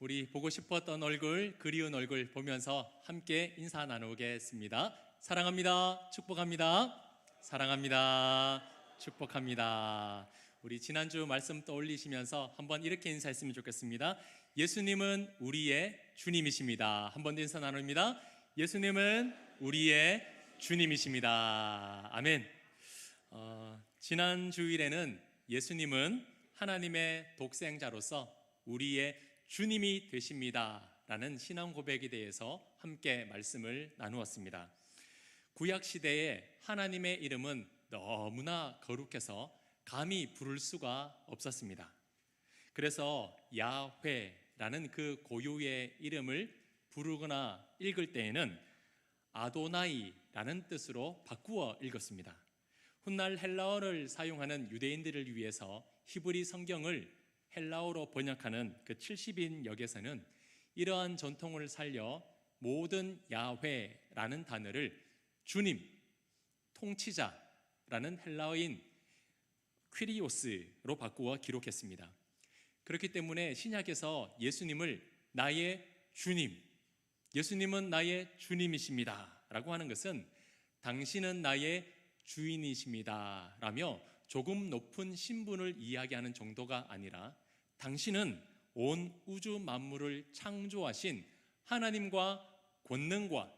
우리 보고 싶었던 얼굴, 그리운 얼굴 보면서 함께 인사 나누겠습니다. 사랑합니다. 축복합니다. 사랑합니다. 축복합니다. 우리 지난주 말씀 떠올리시면서 한번 이렇게 인사했으면 좋겠습니다. 예수님은 우리의 주님이십니다. 한번 더 인사 나눕니다. 예수님은 우리의 주님이십니다. 아멘. 지난 주일에는 예수님은 하나님의 독생자로서 우리의 주님이 되십니다 라는 신앙 고백에 대해서 함께 말씀을 나누었습니다. 구약시대에 하나님의 이름은 너무나 거룩해서 감히 부를 수가 없었습니다. 그래서 야훼라는 그 고유의 이름을 부르거나 읽을 때에는 아도나이라는 뜻으로 바꾸어 읽었습니다. 훗날 헬라어를 사용하는 유대인들을 위해서 히브리 성경을 헬라어로 번역하는 그 70인 역에서는 이러한 전통을 살려 모든 야훼라는 단어를 주님, 통치자라는 헬라어인 퀴리오스로 바꾸어 기록했습니다. 그렇기 때문에 신약에서 예수님을 나의 주님, 예수님은 나의 주님이십니다 라고 하는 것은 당신은 나의 주인이십니다 라며 조금 높은 신분을 이야기하는 정도가 아니라 당신은 온 우주 만물을 창조하신 하나님과 권능과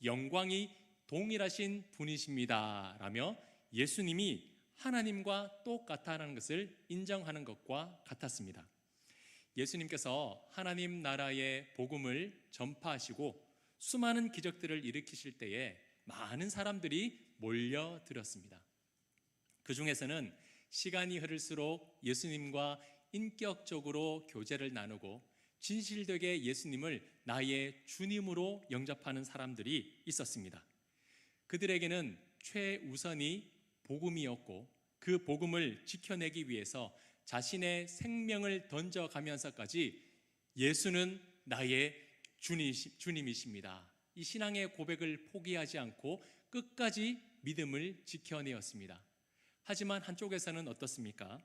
영광이 동일하신 분이십니다 라며 예수님이 하나님과 똑같다는 것을 인정하는 것과 같았습니다. 예수님께서 하나님 나라의 복음을 전파하시고 수많은 기적들을 일으키실 때에 많은 사람들이 몰려들었습니다. 그 중에서는 시간이 흐를수록 예수님과 인격적으로 교제를 나누고 진실되게 예수님을 나의 주님으로 영접하는 사람들이 있었습니다. 그들에게는 최우선이 복음이었고 그 복음을 지켜내기 위해서 자신의 생명을 던져가면서까지 예수는 나의 주님이십니다. 이 신앙의 고백을 포기하지 않고 끝까지 믿음을 지켜내었습니다. 하지만 한쪽에서는 어떻습니까?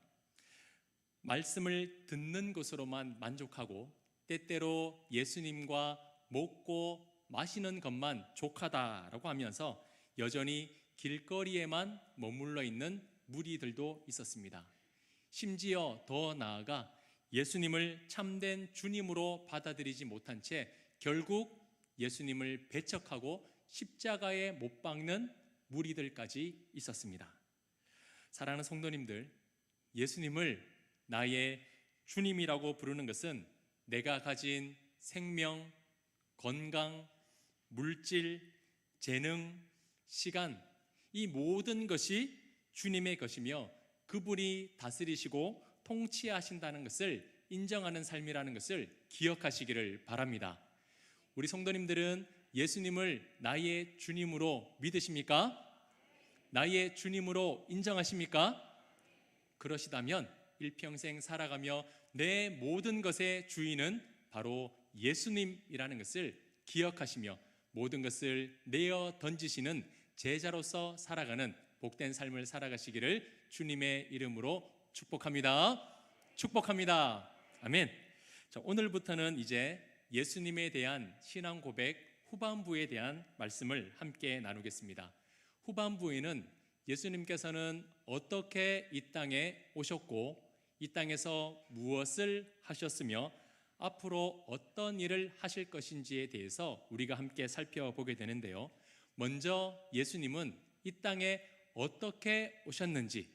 말씀을 듣는 것으로만 만족하고 때때로 예수님과 먹고 마시는 것만 족하다라고 하면서 여전히 길거리에만 머물러 있는 무리들도 있었습니다. 심지어 더 나아가 예수님을 참된 주님으로 받아들이지 못한 채 결국 예수님을 배척하고 십자가에 못 박는 무리들까지 있었습니다. 사랑하는 성도님들, 예수님을 나의 주님이라고 부르는 것은 내가 가진 생명, 건강, 물질, 재능, 시간, 이 모든 것이 주님의 것이며 그분이 다스리시고 통치하신다는 것을 인정하는 삶이라는 것을 기억하시기를 바랍니다. 우리 성도님들은 예수님을 나의 주님으로 믿으십니까? 나의 주님으로 인정하십니까? 그러시다면 일평생 살아가며 내 모든 것의 주인은 바로 예수님이라는 것을 기억하시며 모든 것을 내어 던지시는 제자로서 살아가는 복된 삶을 살아가시기를 주님의 이름으로 축복합니다. 축복합니다. 아멘. 자, 오늘부터는 이제 예수님에 대한 신앙 고백 후반부에 대한 말씀을 함께 나누겠습니다. 후반부에는 예수님께서는 어떻게 이 땅에 오셨고 이 땅에서 무엇을 하셨으며 앞으로 어떤 일을 하실 것인지에 대해서 우리가 함께 살펴보게 되는데요. 먼저 예수님은 이 땅에 어떻게 오셨는지,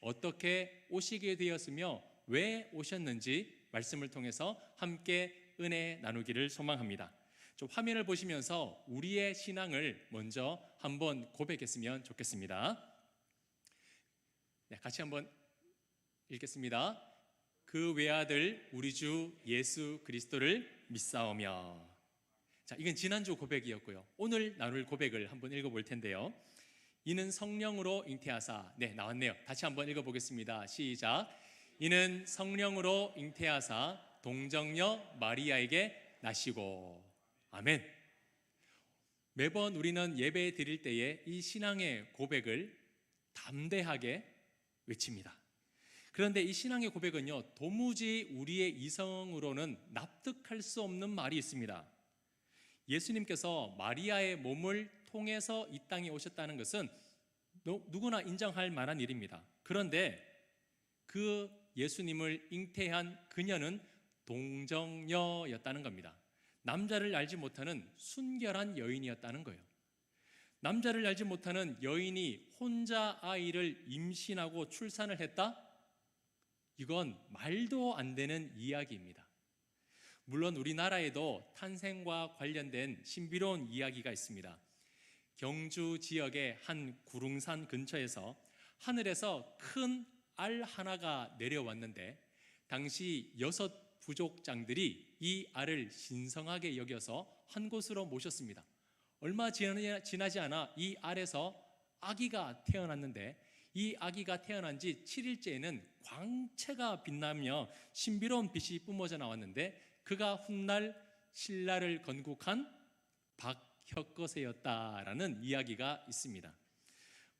어떻게 오시게 되었으며 왜 오셨는지 말씀을 통해서 함께 은혜 나누기를 소망합니다. 좀 화면을 보시면서 우리의 신앙을 먼저 한번 고백했으면 좋겠습니다. 네, 같이 한번 읽겠습니다. 그 외아들 우리 주 예수 그리스도를 믿사오며. 자, 이건 지난주 고백이었고요. 오늘 나눌 고백을 한번 읽어볼 텐데요. 이는 성령으로 잉태하사. 네, 나왔네요. 다시 한번 읽어보겠습니다. 시작. 이는 성령으로 잉태하사 동정녀 마리아에게 나시고. 아멘. 매번 우리는 예배 드릴 때에 이 신앙의 고백을 담대하게 외칩니다. 그런데 이 신앙의 고백은요, 도무지 우리의 이성으로는 납득할 수 없는 말이 있습니다. 예수님께서 마리아의 몸을 통해서 이 땅에 오셨다는 것은 누구나 인정할 만한 일입니다. 그런데 그 예수님을 잉태한 그녀는 동정녀였다는 겁니다. 남자를 알지 못하는 순결한 여인이었다는 거예요. 남자를 알지 못하는 여인이 혼자 아이를 임신하고 출산을 했다? 이건 말도 안 되는 이야기입니다. 물론 우리나라에도 탄생과 관련된 신비로운 이야기가 있습니다. 경주 지역의 한 구릉산 근처에서 하늘에서 큰 알 하나가 내려왔는데 당시 6 부족장들이 이 알을 신성하게 여겨서 한 곳으로 모셨습니다. 얼마 지나지 않아 이 알에서 아기가 태어났는데 이 아기가 태어난 지 7일째에는 광채가 빛나며 신비로운 빛이 뿜어져 나왔는데 그가 훗날 신라를 건국한 박혁거세였다라는 이야기가 있습니다.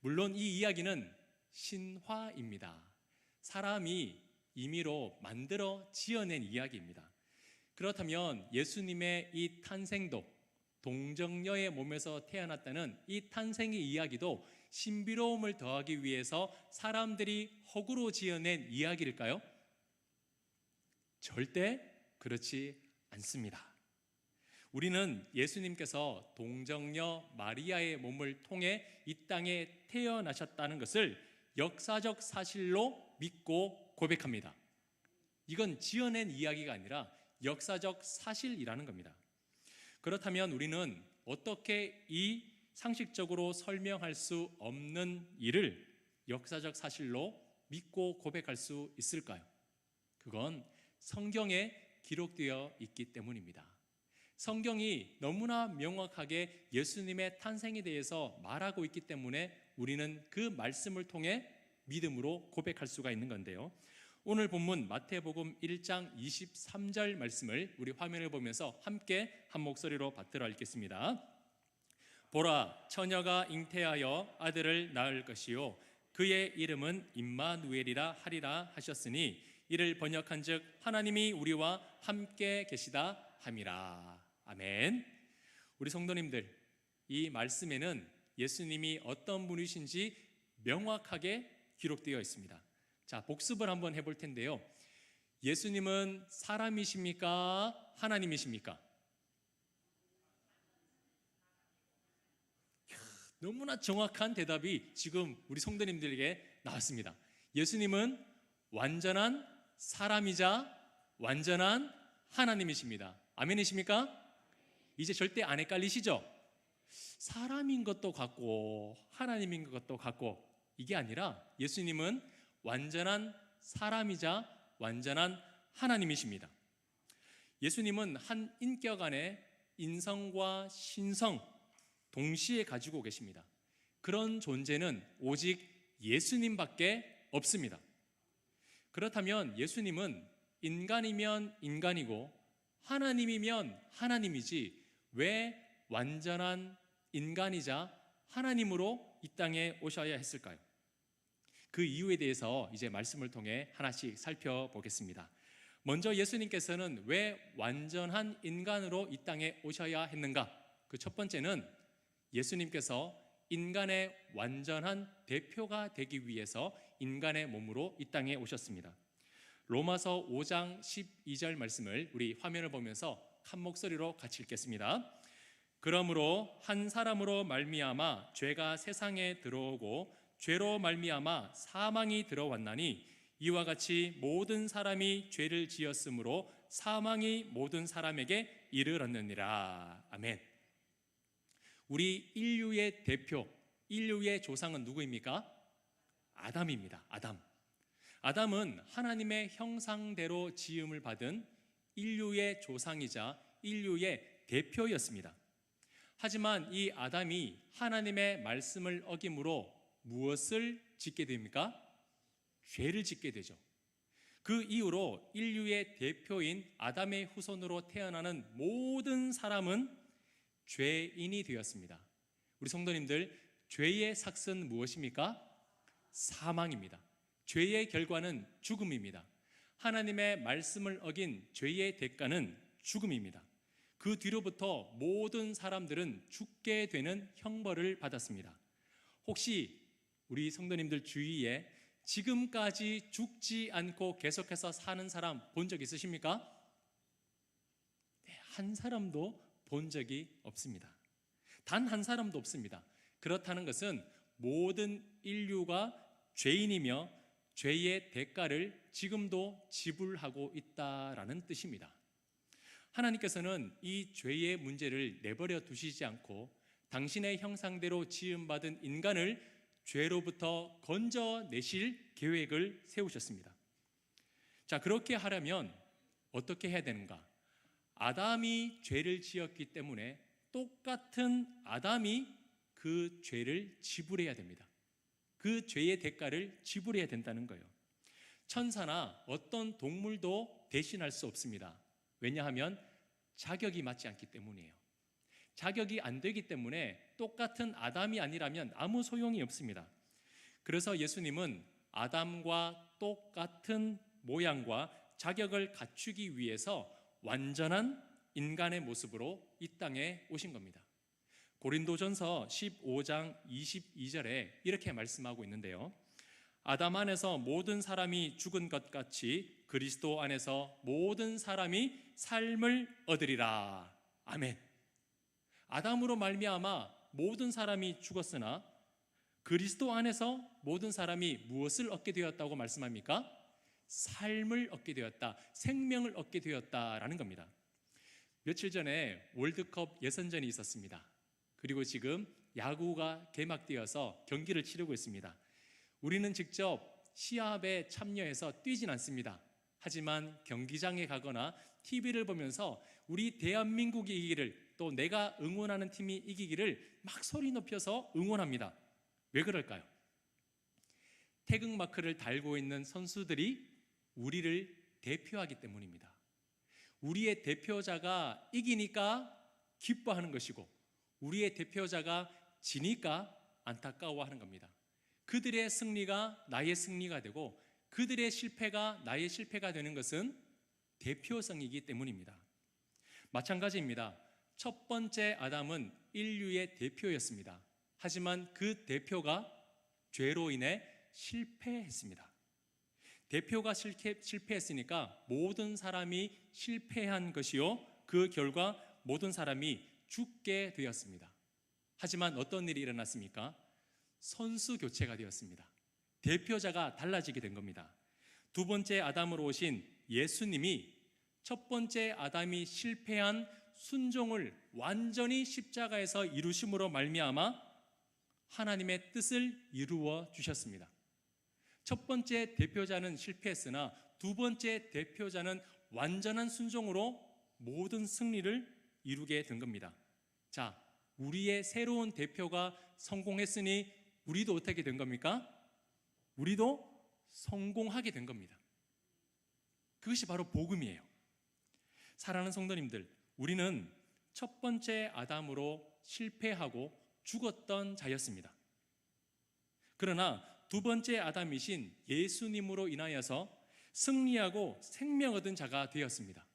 물론 이 이야기는 신화입니다. 사람이 임의로 만들어 지어낸 이야기입니다. 그렇다면 예수님의 이 탄생도, 동정녀의 몸에서 태어났다는 이 탄생의 이야기도 신비로움을 더하기 위해서 사람들이 허구로 지어낸 이야기일까요? 절대 그렇지 않습니다. 우리는 예수님께서 동정녀 마리아의 몸을 통해 이 땅에 태어나셨다는 것을 역사적 사실로 믿고 고백합니다. 이건 지어낸 이야기가 아니라 역사적 사실이라는 겁니다. 그렇다면 우리는 어떻게 이 상식적으로 설명할 수 없는 일을 역사적 사실로 믿고 고백할 수 있을까요? 그건 성경에 기록되어 있기 때문입니다. 성경이 너무나 명확하게 예수님의 탄생에 대해서 말하고 있기 때문에 우리는 그 말씀을 통해 믿음으로 고백할 수가 있는 건데요. 오늘 본문 마태복음 1장 23절 말씀을 우리 화면을 보면서 함께 한 목소리로 받들어 읽겠습니다. 보라, 처녀가 잉태하여 아들을 낳을 것이요 그의 이름은 임마누엘이라 하리라 하셨으니 이를 번역한즉 하나님이 우리와 함께 계시다 함이라. 아멘. 우리 성도님들, 이 말씀에는 예수님이 어떤 분이신지 명확하게 기록되어 있습니다. 자, 복습을 한번 해볼 텐데요. 예수님은 사람이십니까? 하나님이십니까? 너무나 정확한 대답이 지금 우리 성도님들에게 나왔습니다. 예수님은 완전한 사람이자 완전한 하나님이십니다. 아멘이십니까? 이제 절대 안 헷갈리시죠? 사람인 것도 같고 하나님인 것도 같고 이게 아니라 예수님은 완전한 사람이자 완전한 하나님이십니다. 예수님은 한 인격 안에 인성과 신성 동시에 가지고 계십니다. 그런 존재는 오직 예수님밖에 없습니다. 그렇다면 예수님은 인간이면 인간이고 하나님이면 하나님이지 왜 완전한 인간이자 하나님으로 이 땅에 오셔야 했을까요? 그 이유에 대해서 이제 말씀을 통해 하나씩 살펴보겠습니다. 먼저 예수님께서는 왜 완전한 인간으로 이 땅에 오셔야 했는가? 그 첫 번째는 예수님께서 인간의 완전한 대표가 되기 위해서 인간의 몸으로 이 땅에 오셨습니다. 로마서 5장 12절 말씀을 우리 화면을 보면서 한 목소리로 같이 읽겠습니다. 그러므로 한 사람으로 말미암아 죄가 세상에 들어오고 죄로 말미암아 사망이 들어왔나니 이와 같이 모든 사람이 죄를 지었으므로 사망이 모든 사람에게 이르렀느니라. 아멘. 우리 인류의 대표, 인류의 조상은 누구입니까? 아담입니다. 아담은 하나님의 형상대로 지음을 받은 인류의 조상이자 인류의 대표였습니다. 하지만 이 아담이 하나님의 말씀을 어김으로 무엇을 짓게 됩니까? 죄를 짓게 되죠. 그 이후로 인류의 대표인 아담의 후손으로 태어나는 모든 사람은 죄인이 되었습니다. 우리 성도님들, 죄의 삭은 무엇입니까? 사망입니다. 죄의 결과는 죽음입니다. 하나님의 말씀을 어긴 죄의 대가는 죽음입니다. 그 뒤로부터 모든 사람들은 죽게 되는 형벌을 받았습니다. 혹시 우리 성도님들 주위에 지금까지 죽지 않고 계속해서 사는 사람 본 적 있으십니까? 네, 한 사람도 본 적이 없습니다. 단 한 사람도 없습니다. 그렇다는 것은 모든 인류가 죄인이며 죄의 대가를 지금도 지불하고 있다라는 뜻입니다. 하나님께서는 이 죄의 문제를 내버려 두시지 않고 당신의 형상대로 지음받은 인간을 죄로부터 건져내실 계획을 세우셨습니다. 자, 그렇게 하려면 어떻게 해야 되는가? 아담이 죄를 지었기 때문에 똑같은 아담이 그 죄를 지불해야 됩니다. 그 죄의 대가를 지불해야 된다는 거예요. 천사나 어떤 동물도 대신할 수 없습니다. 왜냐하면 자격이 맞지 않기 때문이에요. 자격이 안 되기 때문에 똑같은 아담이 아니라면 아무 소용이 없습니다. 그래서 예수님은 아담과 똑같은 모양과 자격을 갖추기 위해서 완전한 인간의 모습으로 이 땅에 오신 겁니다. 고린도전서 15장 22절에 이렇게 말씀하고 있는데요. 아담 안에서 모든 사람이 죽은 것 같이 그리스도 안에서 모든 사람이 삶을 얻으리라. 아멘. 아담으로 말미암아 모든 사람이 죽었으나 그리스도 안에서 모든 사람이 무엇을 얻게 되었다고 말씀합니까? 삶을 얻게 되었다, 생명을 얻게 되었다라는 겁니다. 며칠 전에 월드컵 예선전이 있었습니다. 그리고 지금 야구가 개막되어서 경기를 치르고 있습니다. 우리는 직접 시합에 참여해서 뛰진 않습니다. 하지만 경기장에 가거나 TV를 보면서 우리 대한민국이 이기기를, 또 내가 응원하는 팀이 이기기를 막 소리 높여서 응원합니다. 왜 그럴까요? 태극마크를 달고 있는 선수들이 우리를 대표하기 때문입니다. 우리의 대표자가 이기니까 기뻐하는 것이고 우리의 대표자가 지니까 안타까워하는 겁니다. 그들의 승리가 나의 승리가 되고 그들의 실패가 나의 실패가 되는 것은 대표성이기 때문입니다. 마찬가지입니다. 첫 번째 아담은 인류의 대표였습니다. 하지만 그 대표가 죄로 인해 실패했습니다. 대표가 실패했으니까 모든 사람이 실패한 것이요, 그 결과 모든 사람이 죽게 되었습니다. 하지만 어떤 일이 일어났습니까? 선수 교체가 되었습니다. 대표자가 달라지게 된 겁니다. 두 번째 아담으로 오신 예수님이 첫 번째 아담이 실패한 순종을 완전히 십자가에서 이루심으로 말미암아 하나님의 뜻을 이루어 주셨습니다. 첫 번째 대표자는 실패했으나 두 번째 대표자는 완전한 순종으로 모든 승리를 이루게 된 겁니다. 자, 우리의 새로운 대표가 성공했으니 우리도 어떻게 된 겁니까? 우리도 성공하게 된 겁니다. 그것이 바로 복음이에요. 사랑하는 성도님들, 우리는 첫 번째 아담으로 실패하고 죽었던 자였습니다. 그러나 두 번째 아담이신 예수님으로 인하여서 승리하고 생명 얻은 자가 되었습니다.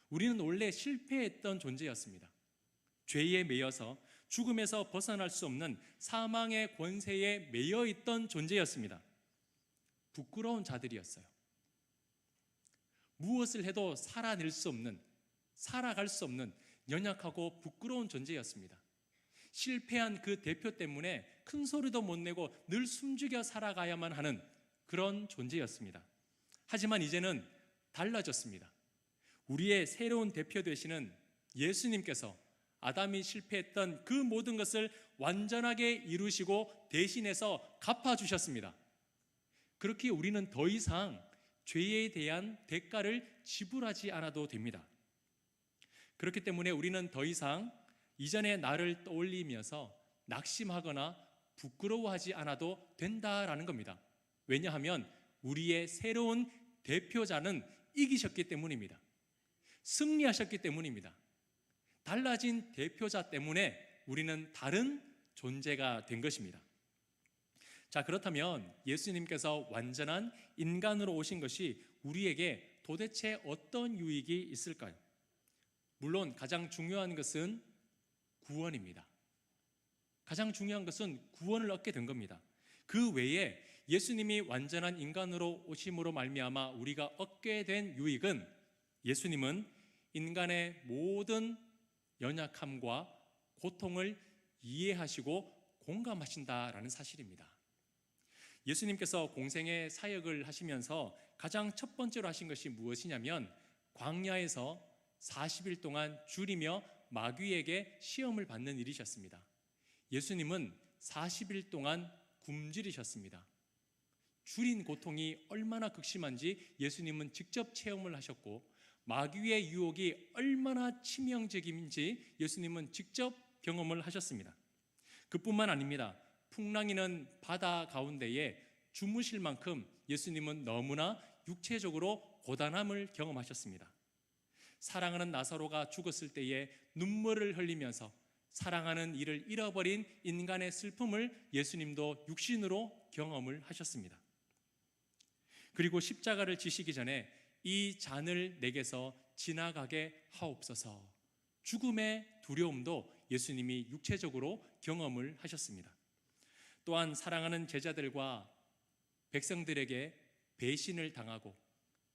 우리는 원래 실패했던 존재였습니다. 죄에 매여서 죽음에서 벗어날 수 없는 사망의 권세에 매여 있던 존재였습니다. 부끄러운 자들이었어요. 무엇을 해도 살아낼 수 없는, 살아갈 수 없는 연약하고 부끄러운 존재였습니다. 실패한 그 대표 때문에 큰 소리도 못 내고 늘 숨죽여 살아가야만 하는 그런 존재였습니다. 하지만 이제는 달라졌습니다. 우리의 새로운 대표 되시는 예수님께서 아담이 실패했던 그 모든 것을 완전하게 이루시고 대신해서 갚아주셨습니다. 그렇게 우리는 더 이상 죄에 대한 대가를 지불하지 않아도 됩니다. 그렇기 때문에 우리는 더 이상 이전의 나를 떠올리면서 낙심하거나 부끄러워하지 않아도 된다라는 겁니다. 왜냐하면 우리의 새로운 대표자는 이기셨기 때문입니다. 승리하셨기 때문입니다. 달라진 대표자 때문에 우리는 다른 존재가 된 것입니다. 자, 그렇다면 예수님께서 완전한 인간으로 오신 것이 우리에게 도대체 어떤 유익이 있을까요? 물론 가장 중요한 것은 구원입니다. 가장 중요한 것은 구원을 얻게 된 겁니다. 그 외에 예수님이 완전한 인간으로 오심으로 말미암아 우리가 얻게 된 유익은, 예수님은 인간의 모든 연약함과 고통을 이해하시고 공감하신다라는 사실입니다. 예수님께서 공생의 사역을 하시면서 가장 첫 번째로 하신 것이 무엇이냐면, 광야에서 40일 동안 줄이며 마귀에게 시험을 받는 일이셨습니다. 예수님은 40일 동안 굶주리셨습니다. 줄인 고통이 얼마나 극심한지 예수님은 직접 체험을 하셨고, 마귀의 유혹이 얼마나 치명적인지 예수님은 직접 경험을 하셨습니다. 그뿐만 아닙니다. 풍랑이는 바다 가운데에 주무실 만큼 예수님은 너무나 육체적으로 고단함을 경험하셨습니다. 사랑하는 나사로가 죽었을 때에 눈물을 흘리면서 사랑하는 이를 잃어버린 인간의 슬픔을 예수님도 육신으로 경험을 하셨습니다. 그리고 십자가를 지시기 전에 이 잔을 내게서 지나가게 하옵소서, 죽음의 두려움도 예수님이 육체적으로 경험을 하셨습니다. 또한 사랑하는 제자들과 백성들에게 배신을 당하고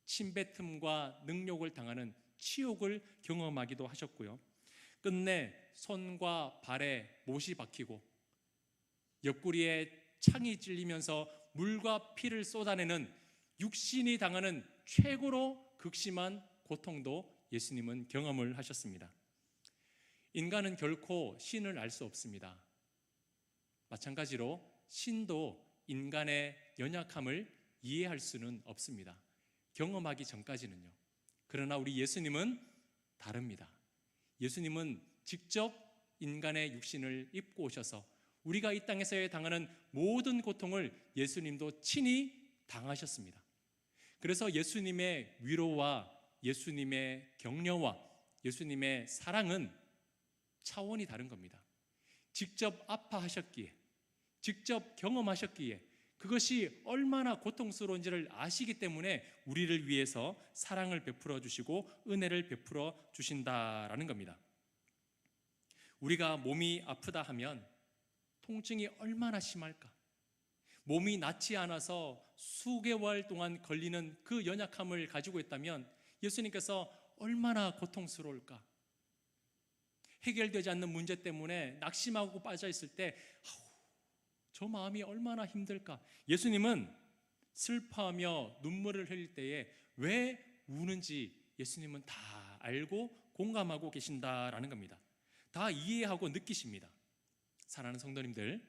침뱉음과 능욕을 당하는 치욕을 경험하기도 하셨고요. 끝내 손과 발에 못이 박히고 옆구리에 창이 찔리면서 물과 피를 쏟아내는 육신이 당하는 최고로 극심한 고통도 예수님은 경험을 하셨습니다. 인간은 결코 신을 알 수 없습니다. 마찬가지로 신도 인간의 연약함을 이해할 수는 없습니다. 경험하기 전까지는요. 그러나 우리 예수님은 다릅니다. 예수님은 직접 인간의 육신을 입고 오셔서 우리가 이 땅에서 당하는 모든 고통을 예수님도 친히 당하셨습니다. 그래서 예수님의 위로와 예수님의 격려와 예수님의 사랑은 차원이 다른 겁니다. 직접 아파하셨기에, 직접 경험하셨기에, 그것이 얼마나 고통스러운지를 아시기 때문에 우리를 위해서 사랑을 베풀어 주시고 은혜를 베풀어 주신다라는 겁니다. 우리가 몸이 아프다 하면 통증이 얼마나 심할까? 몸이 낫지 않아서 수개월 동안 걸리는 그 연약함을 가지고 있다면 예수님께서 얼마나 고통스러울까? 해결되지 않는 문제 때문에 낙심하고 빠져 있을 때 저 마음이 얼마나 힘들까? 예수님은 슬퍼하며 눈물을 흘릴 때에 왜 우는지 예수님은 다 알고 공감하고 계신다라는 겁니다. 다 이해하고 느끼십니다. 사랑하는 성도님들,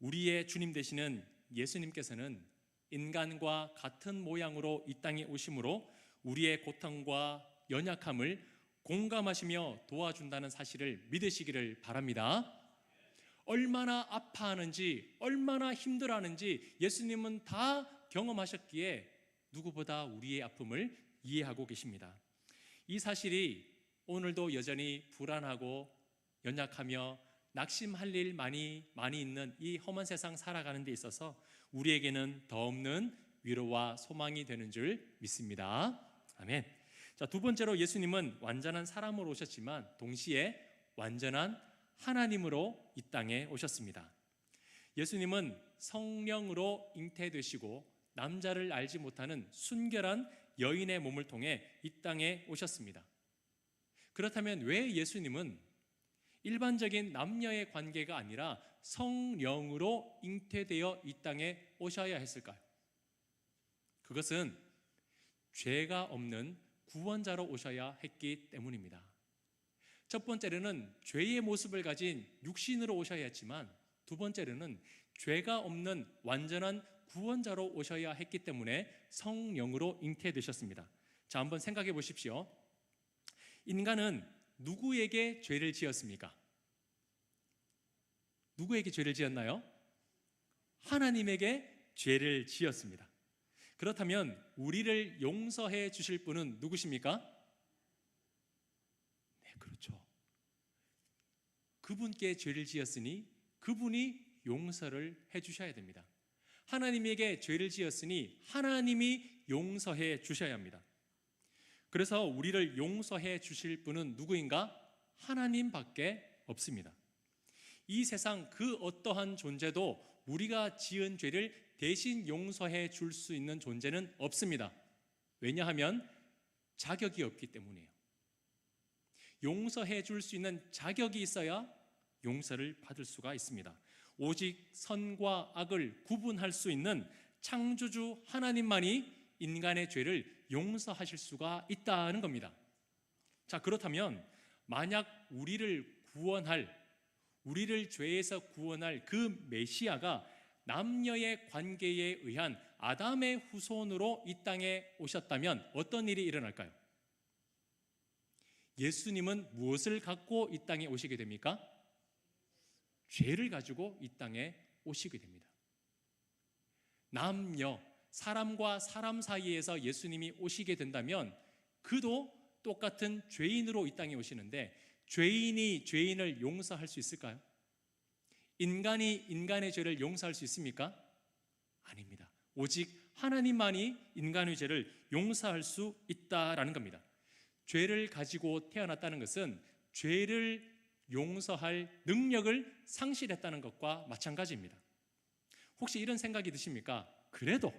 우리의 주님 되시는 예수님께서는 인간과 같은 모양으로 이 땅에 오심으로 우리의 고통과 연약함을 공감하시며 도와준다는 사실을 믿으시기를 바랍니다. 얼마나 아파하는지, 얼마나 힘들어하는지 예수님은 다 경험하셨기에 누구보다 우리의 아픔을 이해하고 계십니다. 이 사실이 오늘도 여전히 불안하고 연약하며 낙심할 일 많이 있는 이 험한 세상 살아가는 데 있어서 우리에게는 더 없는 위로와 소망이 되는 줄 믿습니다. 아멘. 자, 두 번째로 예수님은 완전한 사람으로 오셨지만 동시에 완전한 하나님으로 이 땅에 오셨습니다. 예수님은 성령으로 잉태되시고 남자를 알지 못하는 순결한 여인의 몸을 통해 이 땅에 오셨습니다. 그렇다면 왜 예수님은 일반적인 남녀의 관계가 아니라 성령으로 잉태되어 이 땅에 오셔야 했을까요? 그것은 죄가 없는 구원자로 오셔야 했기 때문입니다. 첫 번째로는 죄의 모습을 가진 육신으로 오셔야 했지만 두 번째로는 죄가 없는 완전한 구원자로 오셔야 했기 때문에 성령으로 잉태되셨습니다. 자, 한번 생각해 보십시오. 인간은 누구에게 죄를 지었습니까? 누구에게 죄를 지었나요? 하나님에게 죄를 지었습니다. 그렇다면 우리를 용서해 주실 분은 누구십니까? 네, 그렇죠. 그분께 죄를 지었으니 그분이 용서를 해 주셔야 됩니다. 하나님에게 죄를 지었으니 하나님이 용서해 주셔야 합니다. 그래서 우리를 용서해 주실 분은 누구인가? 하나님밖에 없습니다. 이 세상 그 어떠한 존재도 우리가 지은 죄를 대신 용서해 줄 수 있는 존재는 없습니다. 왜냐하면 자격이 없기 때문이에요. 용서해 줄 수 있는 자격이 있어야 용서를 받을 수가 있습니다. 오직 선과 악을 구분할 수 있는 창조주 하나님만이 인간의 죄를 용서하실 수가 있다는 겁니다. 자, 그렇다면 만약 우리를 죄에서 구원할 그 메시아가 남녀의 관계에 의한 아담의 후손으로 이 땅에 오셨다면 어떤 일이 일어날까요? 예수님은 무엇을 갖고 이 땅에 오시게 됩니까? 죄를 가지고 이 땅에 오시게 됩니다. 남녀, 사람과 사람 사이에서 예수님이 오시게 된다면 그도 똑같은 죄인으로 이 땅에 오시는데 죄인이 죄인을 용서할 수 있을까요? 인간이 인간의 죄를 용서할 수 있습니까? 아닙니다. 오직 하나님만이 인간의 죄를 용서할 수 있다라는 겁니다. 죄를 가지고 태어났다는 것은 죄를 용서할 능력을 상실했다는 것과 마찬가지입니다. 혹시 이런 생각이 드십니까? 그래도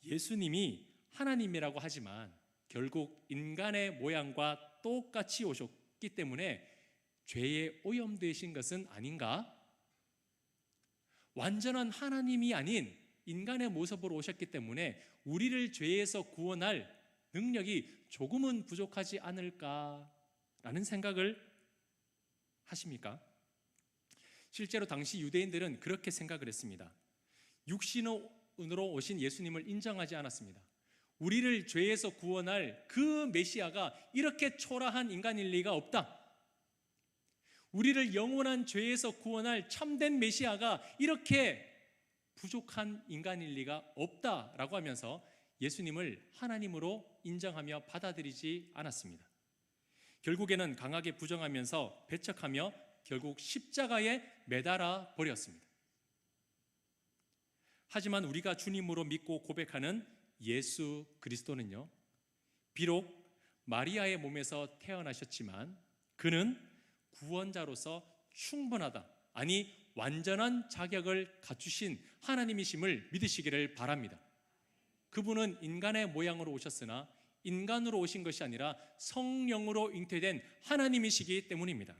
예수님이 하나님이라고 하지만 결국 인간의 모양과 똑같이 오셨기 때문에 죄에 오염되신 것은 아닌가? 완전한 하나님이 아닌 인간의 모습으로 오셨기 때문에 우리를 죄에서 구원할 능력이 조금은 부족하지 않을까라는 생각을 하십니까? 실제로 당시 유대인들은 그렇게 생각을 했습니다. 육신으로 오신 예수님을 인정하지 않았습니다. 우리를 죄에서 구원할 그 메시아가 이렇게 초라한 인간일 리가 없다. 우리를 영원한 죄에서 구원할 참된 메시아가 이렇게 부족한 인간일 리가 없다라고 하면서 예수님을 하나님으로 인정하며 받아들이지 않았습니다. 결국에는 강하게 부정하면서 배척하며 결국 십자가에 매달아 버렸습니다. 하지만 우리가 주님으로 믿고 고백하는 예수 그리스도는요, 비록 마리아의 몸에서 태어나셨지만 그는 구원자로서 충분하다, 아니 완전한 자격을 갖추신 하나님이심을 믿으시기를 바랍니다. 그분은 인간의 모양으로 오셨으나 인간으로 오신 것이 아니라 성령으로 잉태된 하나님이시기 때문입니다.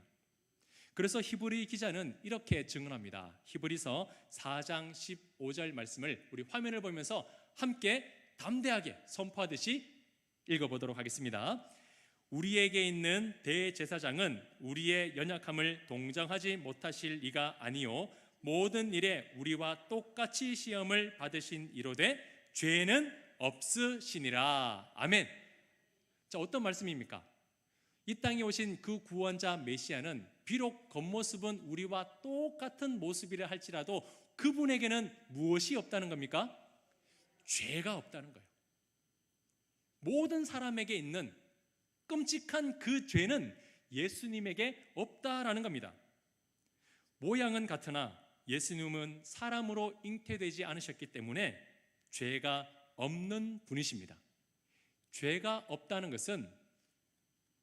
그래서 히브리 기자는 이렇게 증언합니다. 히브리서 4장 15절 말씀을 우리 화면을 보면서 함께 담대하게 선포하듯이 읽어보도록 하겠습니다. 우리에게 있는 대제사장은 우리의 연약함을 동정하지 못하실 이가 아니요 모든 일에 우리와 똑같이 시험을 받으신 이로되 죄는 없으시니라. 아멘. 자, 어떤 말씀입니까? 이 땅에 오신 그 구원자 메시아는 비록 겉모습은 우리와 똑같은 모습이라 할지라도 그분에게는 무엇이 없다는 겁니까? 죄가 없다는 거예요. 모든 사람에게 있는 끔찍한 그 죄는 예수님에게 없다라는 겁니다. 모양은 같으나 예수님은 사람으로 잉태되지 않으셨기 때문에 죄가 없는 분이십니다. 죄가 없다는 것은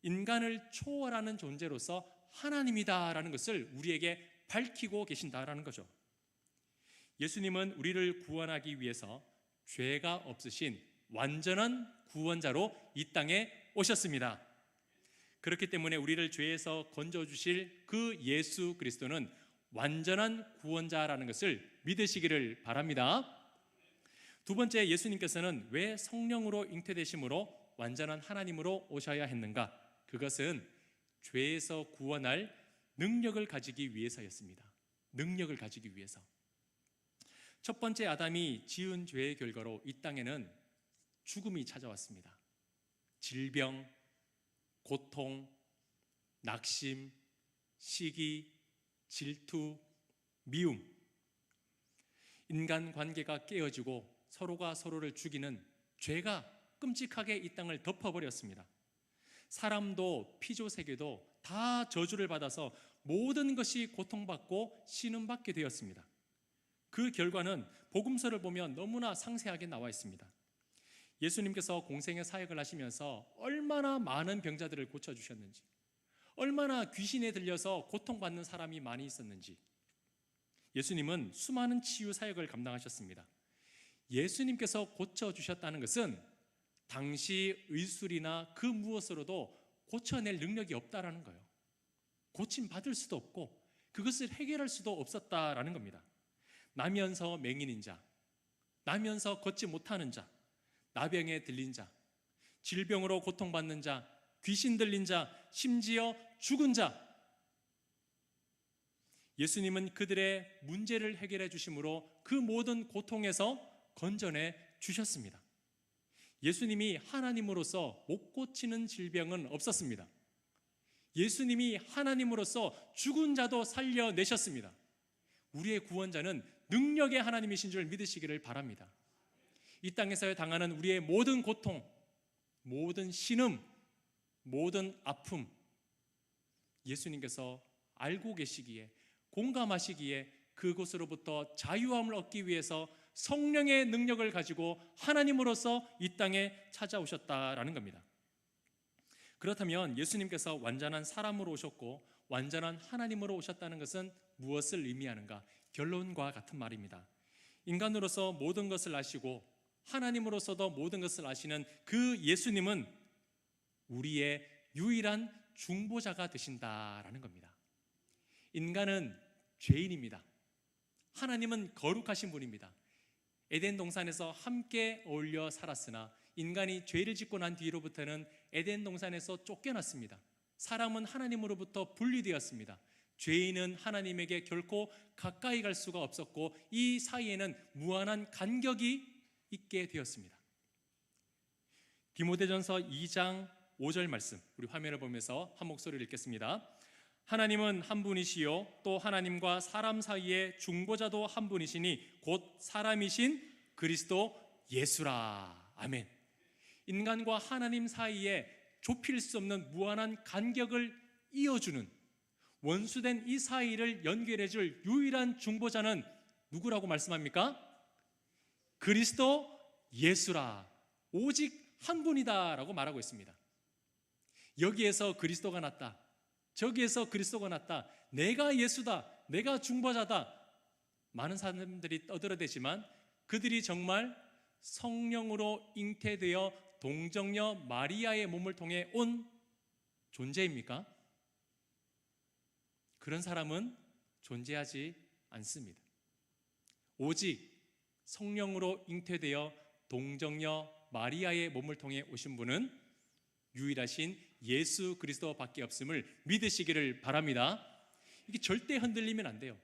인간을 초월하는 존재로서 하나님이다라는 것을 우리에게 밝히고 계신다라는 거죠. 예수님은 우리를 구원하기 위해서 죄가 없으신 완전한 구원자로 이 땅에 오셨습니다. 그렇기 때문에 우리를 죄에서 건져주실 그 예수 그리스도는 완전한 구원자라는 것을 믿으시기를 바랍니다. 두 번째, 예수님께서는 왜 성령으로 잉태되심으로 완전한 하나님으로 오셔야 했는가? 그것은 죄에서 구원할 능력을 가지기 위해서였습니다. 능력을 가지기 위해서. 첫 번째 아담이 지은 죄의 결과로 이 땅에는 죽음이 찾아왔습니다. 질병, 고통, 낙심, 시기, 질투, 미움. 인간관계가 깨어지고 서로가 서로를 죽이는 죄가 끔찍하게 이 땅을 덮어버렸습니다. 사람도 피조세계도 다 저주를 받아서 모든 것이 고통받고 신음받게 되었습니다. 그 결과는 복음서를 보면 너무나 상세하게 나와 있습니다. 예수님께서 공생의 사역을 하시면서 얼마나 많은 병자들을 고쳐주셨는지, 얼마나 귀신에 들려서 고통받는 사람이 많이 있었는지, 예수님은 수많은 치유 사역을 감당하셨습니다. 예수님께서 고쳐주셨다는 것은 당시 의술이나 그 무엇으로도 고쳐낼 능력이 없다라는 거예요. 고침받을 수도 없고 그것을 해결할 수도 없었다라는 겁니다. 나면서 맹인인 자, 나면서 걷지 못하는 자, 나병에 들린 자, 질병으로 고통받는 자, 귀신 들린 자, 심지어 죽은 자, 예수님은 그들의 문제를 해결해 주심으로 그 모든 고통에서 건져내 주셨습니다. 예수님이 하나님으로서 못 고치는 질병은 없었습니다. 예수님이 하나님으로서 죽은 자도 살려내셨습니다. 우리의 구원자는 능력의 하나님이신 줄 믿으시기를 바랍니다. 이 땅에서 당하는 우리의 모든 고통, 모든 신음, 모든 아픔, 예수님께서 알고 계시기에, 공감하시기에 그곳으로부터 자유함을 얻기 위해서 성령의 능력을 가지고 하나님으로서 이 땅에 찾아오셨다라는 겁니다. 그렇다면 예수님께서 완전한 사람으로 오셨고 완전한 하나님으로 오셨다는 것은 무엇을 의미하는가? 결론과 같은 말입니다. 인간으로서 모든 것을 아시고 하나님으로서도 모든 것을 아시는 그 예수님은 우리의 유일한 중보자가 되신다라는 겁니다. 인간은 죄인입니다. 하나님은 거룩하신 분입니다. 에덴 동산에서 함께 어울려 살았으나 인간이 죄를 짓고 난 뒤로부터는 에덴 동산에서 쫓겨났습니다. 사람은 하나님으로부터 분리되었습니다. 죄인은 하나님에게 결코 가까이 갈 수가 없었고 이 사이에는 무한한 간격이 있게 되었습니다. 디모데전서 2장 5절 말씀, 우리 화면을 보면서 한 목소리를 읽겠습니다. 하나님은 한 분이시요 또 하나님과 사람 사이의 중보자도 한 분이시니 곧 사람이신 그리스도 예수라. 아멘. 인간과 하나님 사이에 좁힐 수 없는 무한한 간격을 이어주는, 원수된 이 사이를 연결해줄 유일한 중보자는 누구라고 말씀합니까? 그리스도 예수라. 오직 한 분이다라고 말하고 있습니다. 여기에서 그리스도가 났다, 저기에서 그리스도가 났다, 내가 예수다, 내가 중보자다, 많은 사람들이 떠들어대지만 그들이 정말 성령으로 잉태되어 동정녀 마리아의 몸을 통해 온 존재입니까? 그런 사람은 존재하지 않습니다. 오직 성령으로 잉태되어 동정녀 마리아의 몸을 통해 오신 분은 유일하신 예수 그리스도밖에 없음을 믿으시기를 바랍니다. 이게 절대 흔들리면 안 돼요.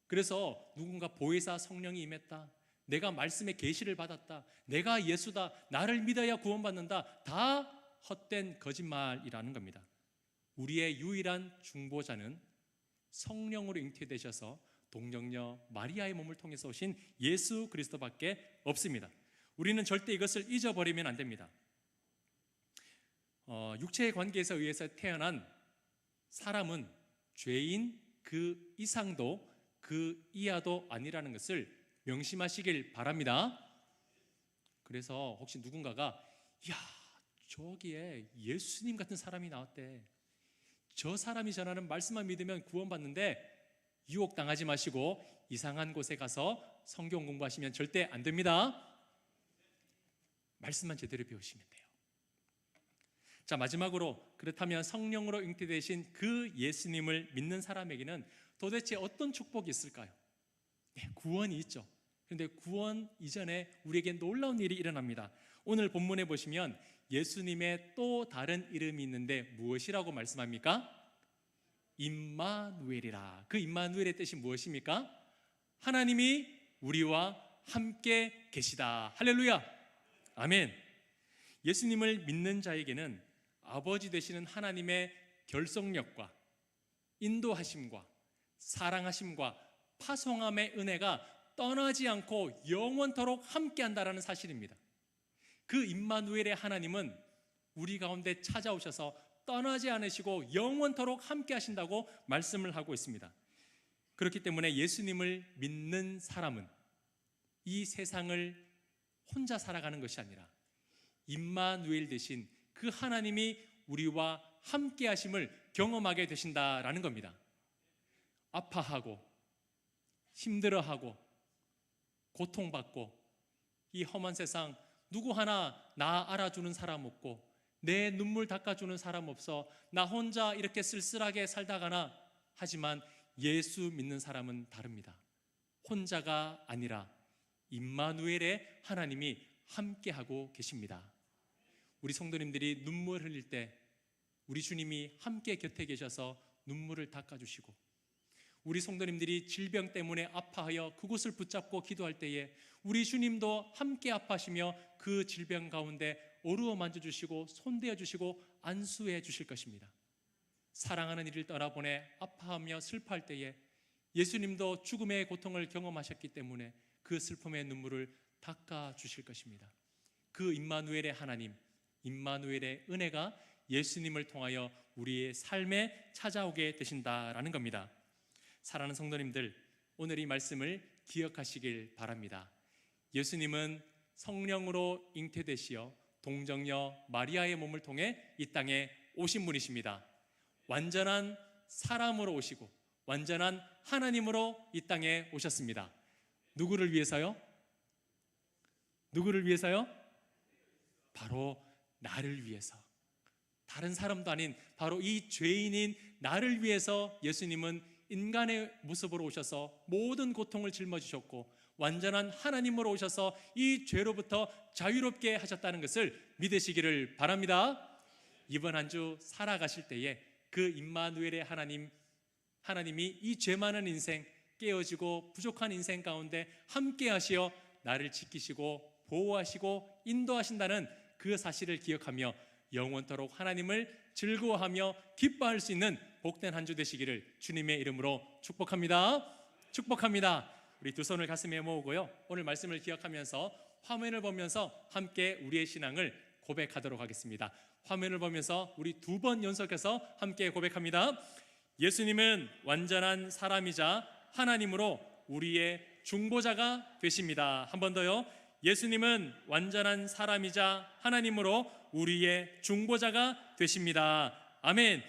그래서 누군가 보혜사 성령이 임했다, 내가 말씀의 계시를 받았다, 내가 예수다, 나를 믿어야 구원받는다, 다 헛된 거짓말이라는 겁니다. 우리의 유일한 중보자는 성령으로 잉태되셔서 동정녀 마리아의 몸을 통해서 오신 예수 그리스도밖에 없습니다. 우리는 절대 이것을 잊어버리면 안 됩니다. 육체의 관계에서 의해서 태어난 사람은 죄인 그 이상도 그 이하도 아니라는 것을 명심하시길 바랍니다. 그래서 혹시 누군가가 야, 저기에 예수님 같은 사람이 나왔대, 저 사람이 전하는 말씀만 믿으면 구원받는데, 유혹당하지 마시고 이상한 곳에 가서 성경 공부하시면 절대 안 됩니다. 말씀만 제대로 배우시면 돼요. 자, 마지막으로, 그렇다면 성령으로 잉태되신 그 예수님을 믿는 사람에게는 도대체 어떤 축복이 있을까요? 네, 구원이 있죠. 그런데 구원 이전에 우리에게 놀라운 일이 일어납니다. 오늘 본문에 보시면 예수님의 또 다른 이름이 있는데 무엇이라고 말씀합니까? 임마누엘이라. 그 임마누엘의 뜻이 무엇입니까? 하나님이 우리와 함께 계시다. 할렐루야. 아멘. 예수님을 믿는 자에게는 아버지 되시는 하나님의 결속력과 인도하심과 사랑하심과 파송함의 은혜가 떠나지 않고 영원토록 함께한다라는 사실입니다. 그 임마누엘의 하나님은 우리 가운데 찾아오셔서 떠나지 않으시고 영원토록 함께하신다고 말씀을 하고 있습니다. 그렇기 때문에 예수님을 믿는 사람은 이 세상을 혼자 살아가는 것이 아니라 임마누엘 되신 그 하나님이 우리와 함께 하심을 경험하게 되신다라는 겁니다. 아파하고 힘들어하고 고통받고 이 험한 세상 누구 하나 나 알아주는 사람 없고 내 눈물 닦아주는 사람 없어 나 혼자 이렇게 쓸쓸하게 살다가나 하지만 예수 믿는 사람은 다릅니다. 혼자가 아니라 임마누엘의 하나님이 함께하고 계십니다. 우리 성도님들이 눈물 흘릴 때 우리 주님이 함께 곁에 계셔서 눈물을 닦아주시고, 우리 성도님들이 질병 때문에 아파하여 그곳을 붙잡고 기도할 때에 우리 주님도 함께 아파하시며 그 질병 가운데 어루어 만져주시고 손대어 주시고 안수해 주실 것입니다. 사랑하는 이를 떠나보내 아파하며 슬퍼할 때에 예수님도 죽음의 고통을 경험하셨기 때문에 그 슬픔의 눈물을 닦아 주실 것입니다. 그 임마누엘의 하나님, 임마누엘의 은혜가 예수님을 통하여 우리의 삶에 찾아오게 되신다라는 겁니다. 사랑하는 성도님들, 오늘 이 말씀을 기억하시길 바랍니다. 예수님은 성령으로 잉태되시어 동정녀 마리아의 몸을 통해 이 땅에 오신 분이십니다. 완전한 사람으로 오시고 완전한 하나님으로 이 땅에 오셨습니다. 누구를 위해서요? 누구를 위해서요? 바로 나를 위해서, 다른 사람도 아닌 바로 이 죄인인 나를 위해서 예수님은 인간의 모습으로 오셔서 모든 고통을 짊어지셨고 완전한 하나님으로 오셔서 이 죄로부터 자유롭게 하셨다는 것을 믿으시기를 바랍니다. 이번 한 주 살아가실 때에 그 임마누엘의 하나님이 이 죄 많은 인생, 깨어지고 부족한 인생 가운데 함께 하시어 나를 지키시고 보호하시고 인도하신다는 그 사실을 기억하며 영원토록 하나님을 즐거워하며 기뻐할 수 있는 복된 한 주 되시기를 주님의 이름으로 축복합니다. 축복합니다. 우리 두 손을 가슴에 모으고요, 오늘 말씀을 기억하면서 화면을 보면서 함께 우리의 신앙을 고백하도록 하겠습니다. 화면을 보면서 우리 두 번 연속해서 함께 고백합니다. 예수님은 완전한 사람이자 하나님으로 우리의 중보자가 되십니다. 한 번 더요. 예수님은 완전한 사람이자 하나님으로 우리의 중보자가 되십니다. 아멘.